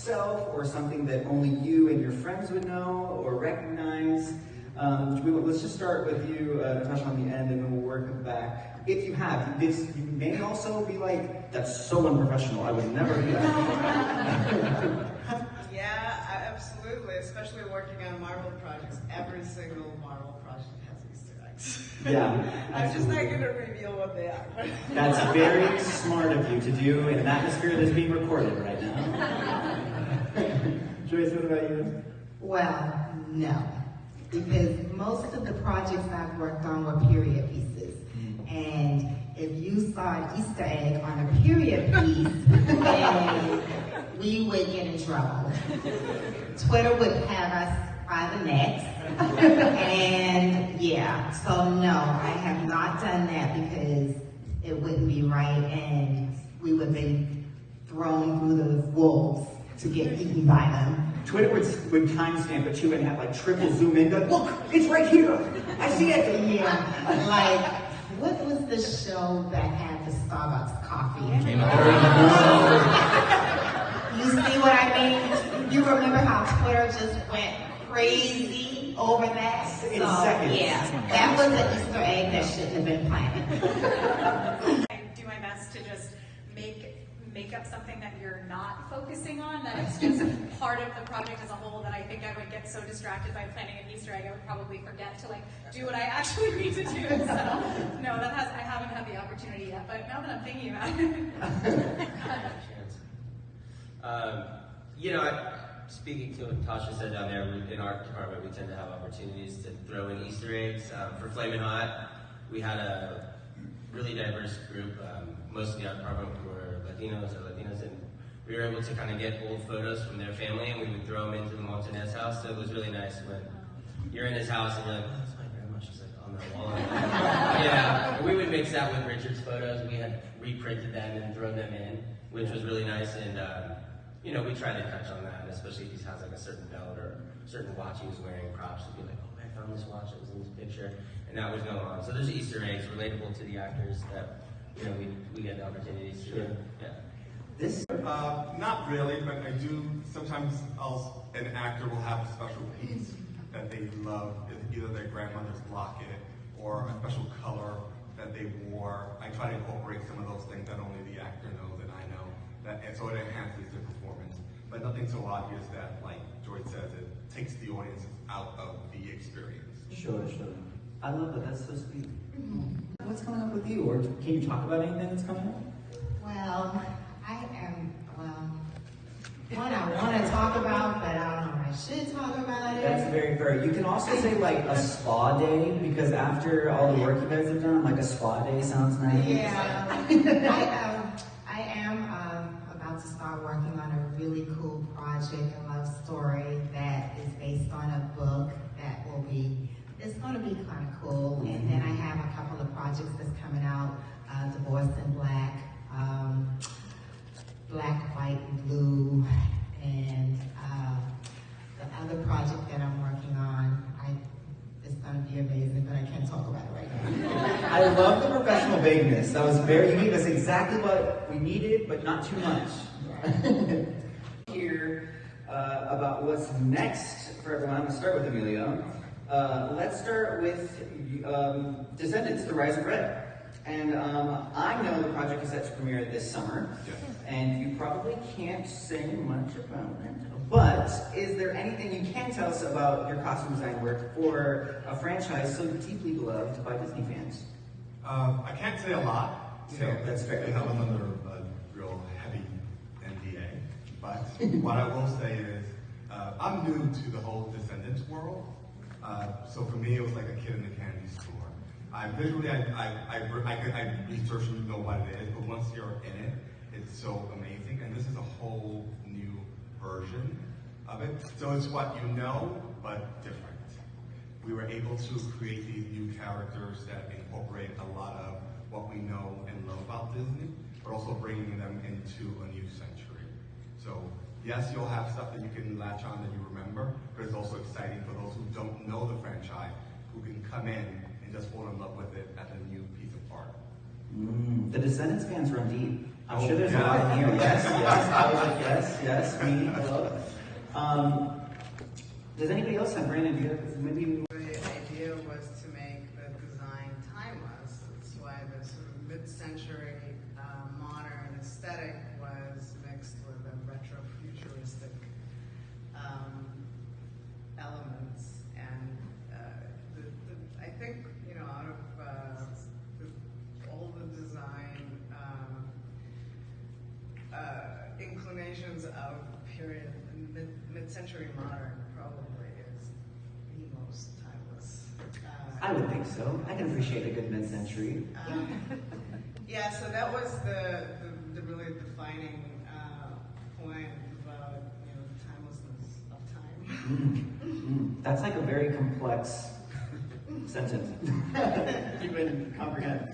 yourself or something that only you and your friends would know or recognize? Let's just start with you, Natasha, on the end, and then we'll work back. If you have, this, you may also be like, that's so unprofessional, I would never do that. Yeah, absolutely, especially working on Marvel projects. Every single Marvel project has Easter eggs. Yeah, I'm just not going to reveal what they are. That's very smart of you to do in an atmosphere that's being recorded right now. Joyce, what about you? Well, no. Because most of the projects I've worked on were period pieces. And if you saw an Easter egg on a period piece, then we would get in trouble. Twitter would have us by the necks. And yeah, so no, I have not done that because it wouldn't be right and we would be thrown through the wolves to get eaten by them. Twitter would timestamp it too and have like triple zoom in. Look, it's right here. I see it. Yeah, like what was the show that had the Starbucks coffee? You see what I mean? You remember how Twitter just went crazy over that? In seconds. Yeah, that was an Easter egg that shouldn't have been planted. I do my best to just make up something that you're not focusing on, that it's just part of the project as a whole, that I think I would get so distracted by planning an Easter egg I would probably forget to like do what I actually need to do. So no, I haven't had the opportunity yet, but now that I'm thinking about it. Speaking to what Tasha said down there, in our department we tend to have opportunities to throw in Easter eggs. For Flamin' Hot, we had a really diverse group. Most of the art department were Latinos, and we were able to kind of get old photos from their family and we would throw them into the Montanez house. So it was really nice when you're in his house and you're like, oh, that's my grandma, she's like on the wall. Yeah, we would mix that with Richard's photos. We had reprinted them and thrown them in, which was really nice. And we try to touch on that, especially if he has like a certain belt or certain watch he was wearing, props to be like, oh, I found this watch that was in this picture, and that was going on. So there's Easter eggs relatable to the actors that we get the opportunities to. Yeah. This not really, but I do sometimes. An actor will have a special piece that they love, either their grandmother's locket or a special color that they wore. I try to incorporate some of those things that only the actor knows and I know, and so it enhances the performance. But nothing so obvious that, like George says, it takes the audience out of the experience. Sure. I love that. That's so sweet. What's coming up with you? Or can you talk about anything that's coming up? Well, one I want to talk about, but I don't know if I should talk about it. That's very fair. You can also say like a spa day, because after all the work you guys have done, like a spa day sounds nice. Yeah. I am about to start working on a really cool project, a love story that is based on a book that it's going to be kind of cool. And then I have a couple of projects that's coming out, Divorced in Black, Black, White, and Blue, and the other project that I'm working on, it's going to be amazing, but I can't talk about it right now. I love the professional vagueness. That was you gave us exactly what we needed, but not too much. Here about what's next for everyone. I'm going to start with Amelia. Let's start with Descendants, The Rise of Red. And I know the project is set to premiere this summer, and you probably can't say much about it. But is there anything you can tell us about your costume design work for a franchise so deeply beloved by Disney fans? I can't say a lot. That's fair. Because I was under a real heavy NDA. But what I will say is, I'm new to the whole Descendants world. So for me, it was like a kid in a candy store. I researched and know what it is, but once you're in it, it's so amazing. And this is a whole new version of it. So it's what you know, but different. We were able to create these new characters that incorporate a lot of what we know and love about Disney, but also bringing them into a new century. So yes, you'll have stuff that you can latch on that you remember, but it's also exciting for those who don't know the franchise, who can come in and just fall in love with it as a new piece of art. The Descendants fans run deep. I'm sure there's a lot in here. Yes, yes. I was like, yes, me. Hello. Does anybody else have Brandon? Do you have maybe? The idea was to make the design timeless. That's why the sort of mid-century modern aesthetic was mixed with a retro-futuristic elements. And I think, you know, out of all the design inclinations of period, mid-century modern probably is the most timeless. I would think so. I can appreciate a good mid-century. Yeah, so that was the really defining point about, you know, the timelessness of time. That's like a very complex sentence. You can comprehend.